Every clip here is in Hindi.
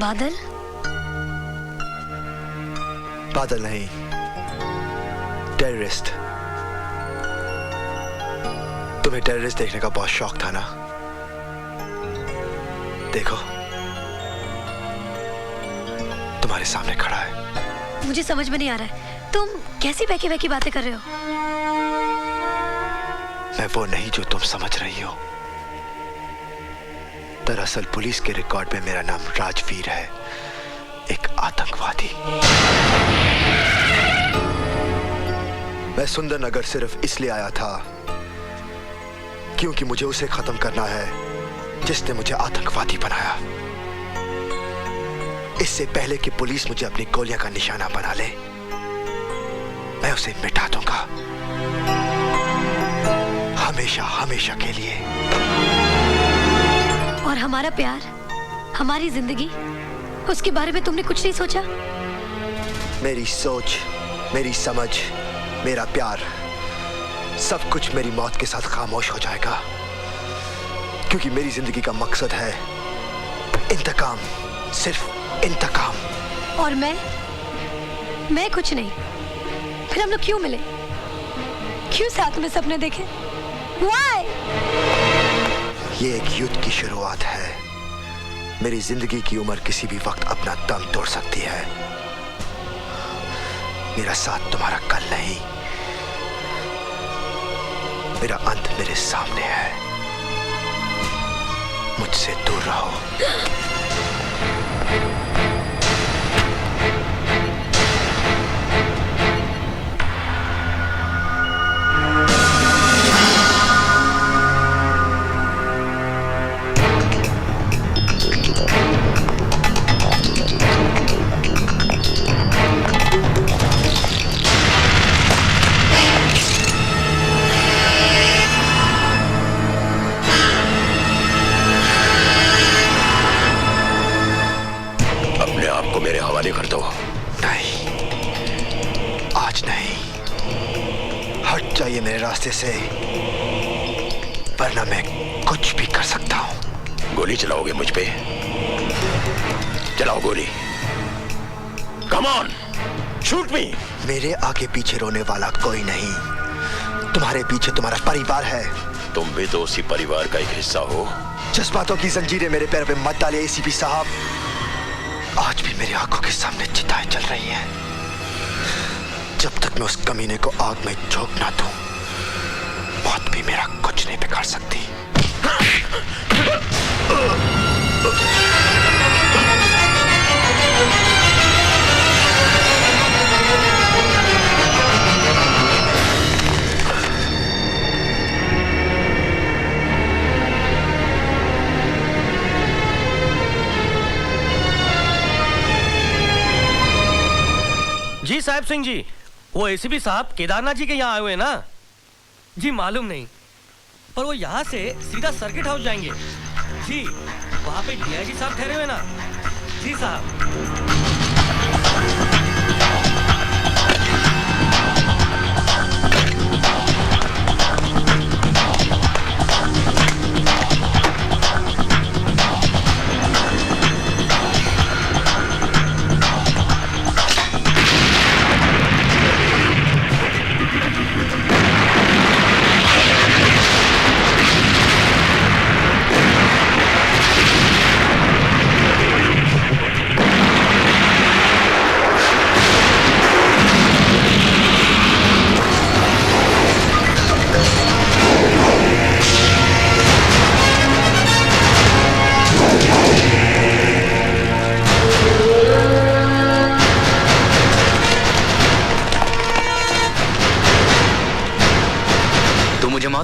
बादल? बादल नहीं, टेररिस्ट। तुम्हें टेररिस्ट देखने का बहुत शौक था ना? देखो, तुम्हारे सामने खड़ा है। मुझे समझ में नहीं आ रहा है, तुम कैसी बहकी बहकी बातें कर रहे हो? मैं वो नहीं जो तुम समझ रही हो। दरअसल पुलिस के रिकॉर्ड में मेरा नाम राजवीर है, एक आतंकवादी। मैं सुंदरनगर सिर्फ इसलिए आया था क्योंकि मुझे उसे खत्म करना है जिसने मुझे आतंकवादी बनाया। इससे पहले कि पुलिस मुझे अपनी गोलियां का निशाना बना ले, मैं उसे मिटा दूंगा, हमेशा हमेशा के लिए। और हमारा प्यार, हमारी जिंदगी, उसके बारे में तुमने कुछ नहीं सोचा? मेरी सोच, मेरी समझ, मेरा प्यार, सब कुछ मेरी मौत के साथ खामोश हो जाएगा, क्योंकि मेरी जिंदगी का मकसद है इंतकाम, सिर्फ इंतकाम। और मैं कुछ नहीं। फिर हम लोग क्यों मिले? क्यों साथ में सपने देखे? Why? ये एक युद्ध की शुरुआत है। मेरी जिंदगी की उम्र किसी भी वक्त अपना दम तोड़ सकती है। मेरा साथ तुम्हारा कल नहीं, मेरा अंत मेरे सामने है। मुझसे दूर रहो। कर दो। नहीं, आज नहीं। हट जाइए मेरे रास्ते से, वरना मैं कुछ भी कर सकता हूं। गोली चलाओगे मुझ पे? चलाओ गोली। कम ऑन, शूट मी। मेरे आगे पीछे रोने वाला कोई नहीं। तुम्हारे पीछे तुम्हारा परिवार है। तुम भी तो उसी परिवार का एक हिस्सा हो। जज्बातों की जंजीरें मेरे पैरों पे मत डालिए एसीपी साहब। आज भी मेरी आंखों के सामने चिताएं जल रही हैं। जब तक मैं उस कमीने को आग में झोंक ना दूं, मौत भी मेरा कुछ नहीं बिगाड़ सकती। जी साहब सिंह जी, वो एसीपी साहब केदारनाथ जी के यहाँ आए हुए हैं ना? जी मालूम नहीं, पर वो यहाँ से सीधा सर्किट हाउस जाएंगे। जी वहाँ पे डीआईजी साहब ठहरे हुए ना? जी साहब।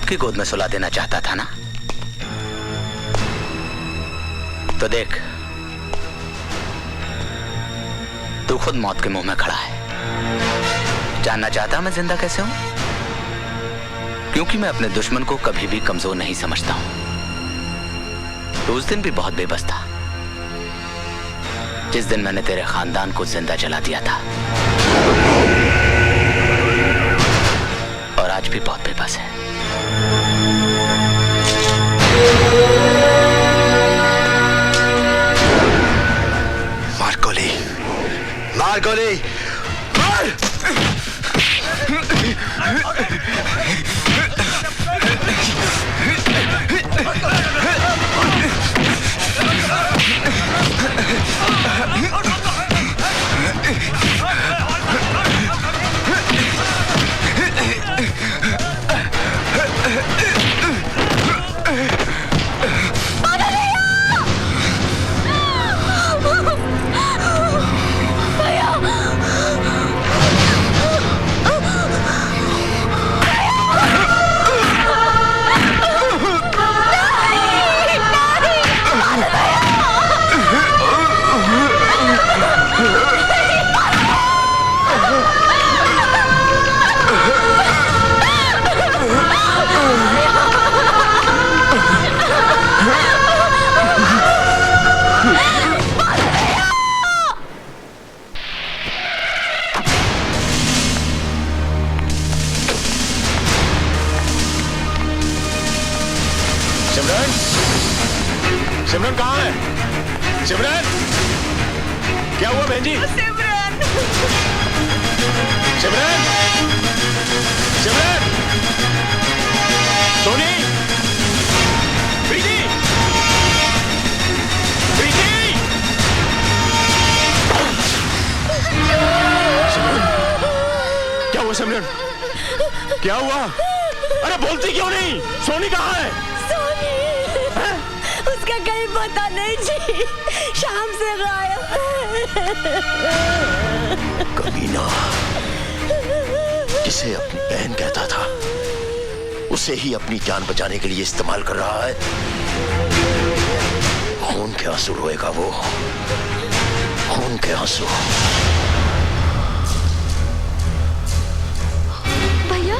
की गोद में सुला देना चाहता था ना? तो देख, तू खुद मौत के मुंह में खड़ा है। जानना चाहता मैं जिंदा कैसे हूं? क्योंकि मैं अपने दुश्मन को कभी भी कमजोर नहीं समझता हूं। तो उस दिन भी बहुत बेबस था जिस दिन मैंने तेरे खानदान को जिंदा जला दिया था, और आज भी बहुत बेबस है। गोली मार। सिमरन, सिमरन कहाँ है? सिमरन, क्या हुआ बहन जी? सिमरन, सिमरन, सिमरन, सोनी, प्रीति, प्रीति, सिमरन, क्या हुआ सिमरन? क्या हुआ? अरे बोलती क्यों नहीं? सोनी कहाँ है? सोनी, उसका कहीं पता नहीं जी, शाम से गायब है। कमीना, जिसे अपनी बहन कहता था, उसे ही अपनी जान बचाने के लिए इस्तेमाल कर रहा है। खून के आंसू रोएगा वो, खून के आंसू। भैया,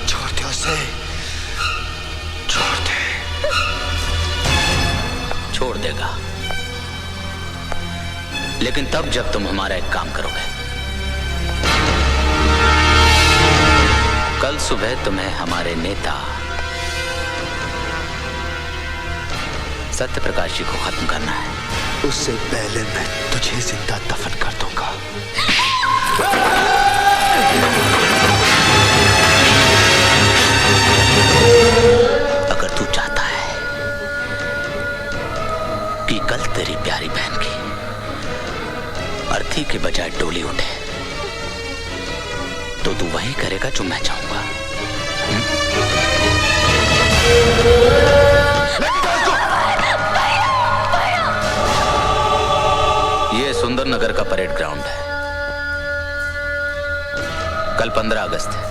छोड़ दे उसे, छोड़ दे। छोड़ देगा, लेकिन तब जब तुम हमारा एक काम करोगे। कल सुबह तुम्हें हमारे नेता सत्य प्रकाश जी को खत्म करना है। उससे पहले मैं तुझे जिंदा दफन कर दूंगा। अगर तू चाहता है कि कल तेरी प्यारी बहन की अर्थी के बजाय डोली उठे, तो तू वही करेगा जो मैं चाहूंगा। ये सुंदर नगर का परेड ग्राउंड है। कल 15 अगस्त है,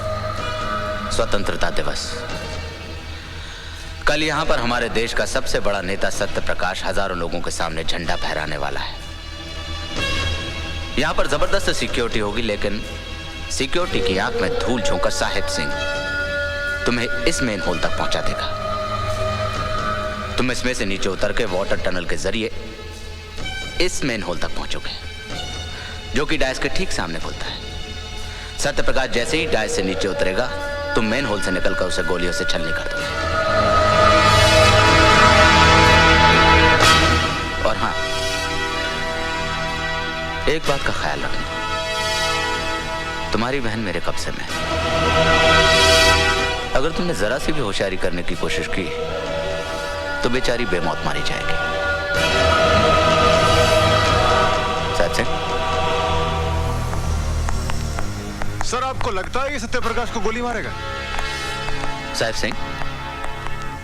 स्वतंत्रता दिवस। कल यहां पर हमारे देश का सबसे बड़ा नेता सत्य प्रकाश हजारों लोगों के सामने झंडा फहराने वाला है। यहां पर जबरदस्त सिक्योरिटी होगी, लेकिन सिक्योरिटी की आंख में धूल झोंकर साहिब सिंह तुम्हें इस मेन होल तक पहुंचा देगा। तुम इसमें से नीचे उतर के वाटर टनल के जरिए इस मेन होल तक पहुंचोगे, जो कि डायस के ठीक सामने खुलता है। सत्य प्रकाश जैसे ही डायस से नीचे उतरेगा, तुम मेन होल से निकलकर उसे गोलियों से छलनी कर दोगे। और हां, एक बात का ख्याल रखना, तुम्हारी बहन मेरे कब्जे में है। अगर तुमने जरा सी भी होशियारी करने की कोशिश की तो बेचारी बेमौत मारी जाएगी। सच है? सर, आपको लगता है कि सत्यप्रकाश को गोली मारेगा? साहिब सिंह,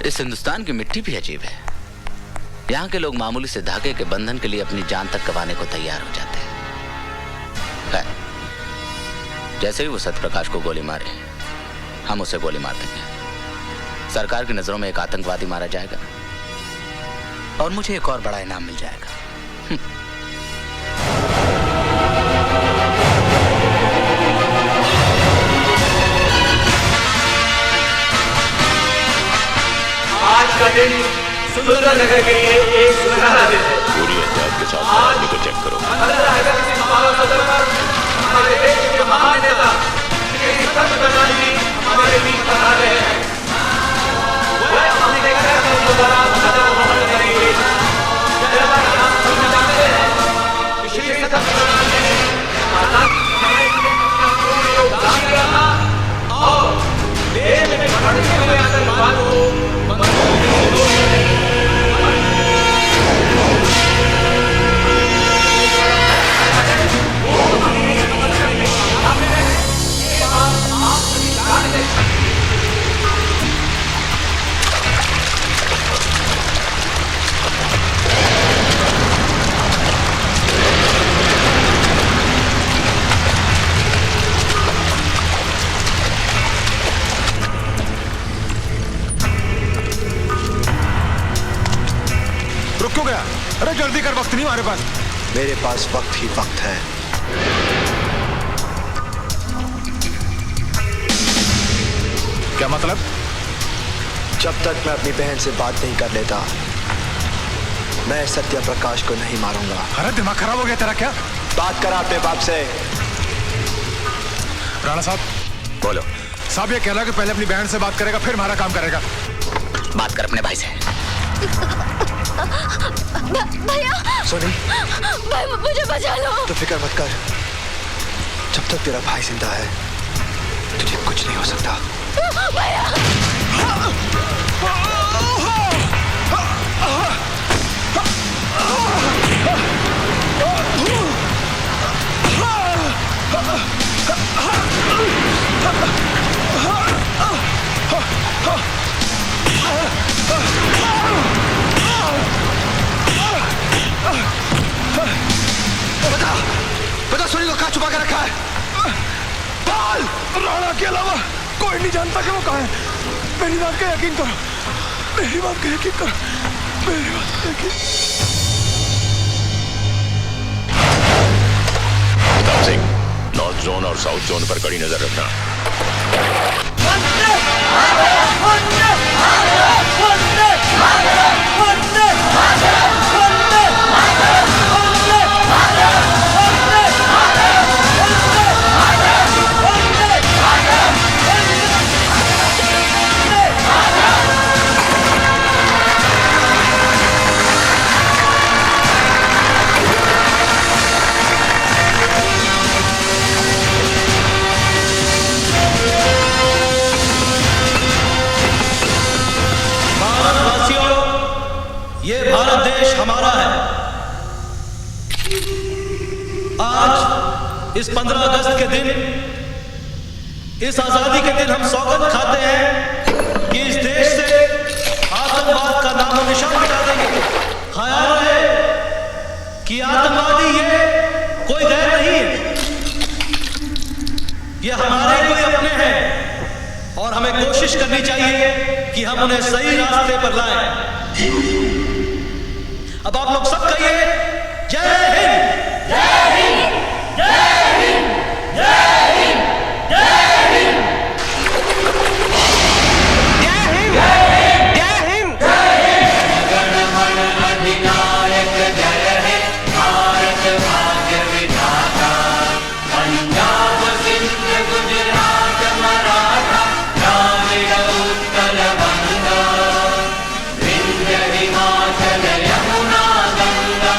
इस हिंदुस्तान की मिट्टी भी अजीब है। यहाँ के लोग मामूली से धागे के बंधन के लिए अपनी जान तक गंवाने को तैयार हो जाते हैं। जैसे ही वो सत्यप्रकाश को गोली मारे, हम उसे गोली मार देंगे। सरकार की नजरों में एक आतंकवादी मारा जाएगा और मुझे एक और बड़ा इनाम मिल जाएगा। आज का दिन सुंदर नगर के लिए एक सुनहरा दिन है। पूरी एहतियात के साथ मामले को चेक करो। हमारे देश के महान नेता श्री सत्य प्रकाश जी हमारे बीच पधार रहे हैं। वह अपने रुक क्यों गया? अरे जल्दी कर, वक्त नहीं हमारे पास। मेरे पास वक्त ही वक्त है। क्या मतलब? जब तक मैं अपनी बहन से बात नहीं कर लेता, मैं सत्य प्रकाश को नहीं मारूंगा। अरे दिमाग खराब हो गया तेरा क्या? बात करा अपने बाप से। राणा साहब बोलो। साहब ये कह रहा कि पहले अपनी बहन से बात करेगा फिर हमारा काम करेगा। बात कर अपने भाई से। भैया सोनी, भाई मुझे बचा लो। तो फिक्र मत कर, जब तक तेरा भाई जिंदा है तुझे कुछ नहीं हो सकता। भैया बता सोनी को कहाँ छुपा के रखा है? बाल! राणा के अलावा कोई नहीं जानता कि वो कहाँ है। मेरी बात का यकीन करो, मेरी बात का यकीन करो, मेरी बात का यकीन। प्रताप सिंह, नॉर्थ जोन और साउथ जोन पर कड़ी नजर रखना। ये भारत देश हमारा है। आज इस 15 अगस्त के दिन, इस आजादी के दिन हम सौगंध खाते हैं कि इस देश से आतंकवाद का नामो निशान मिटा देंगे। ख्याल रहे कि आतंकवादी ये कोई गैर नहीं है, ये हमारे कोई अपने हैं और हमें कोशिश करनी चाहिए कि हम उन्हें सही रास्ते पर लाएं। अब आप लोग सब कहिए जय हिंद, जय हिंद, जय हिंद, जय हिंद, जय हिंद, जय हिंद, जय हिंद, जय हिंद। गणमन अधिनायक जय हे भारत भाग्य विधाता, पंजाब सिंध गुजरात मराठा द्राविड़ उत्कल बंगा, विंध्य हिमाचल यमुना गंगा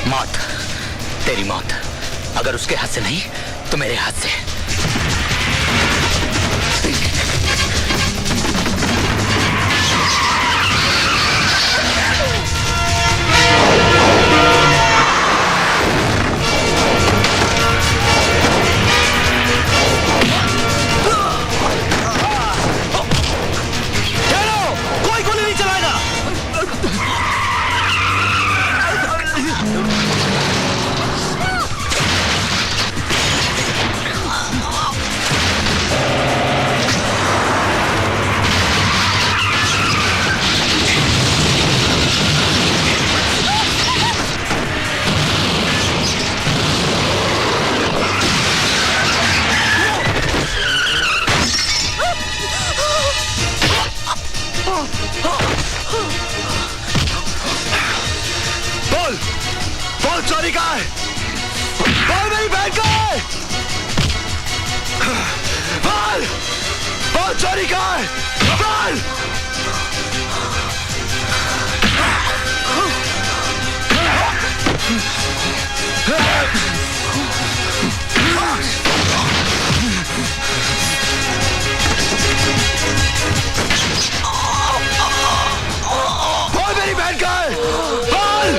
मौत, तेरी मौत अगर उसके हाथ से नहीं तो मेरे हाथ से। कोई गोली नहीं चलाएगा। बोल बोल, चोरी कहाँ है? बोल मेरी बहन कहाँ है? बोल बोल, चोरी कहाँ है? बोल। बोल मेरी बहन कहाँ है? बोल।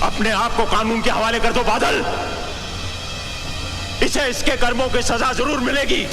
अपने आप को कानून के हवाले कर दो बादल, इसे इसके कर्मों की सजा जरूर मिलेगी।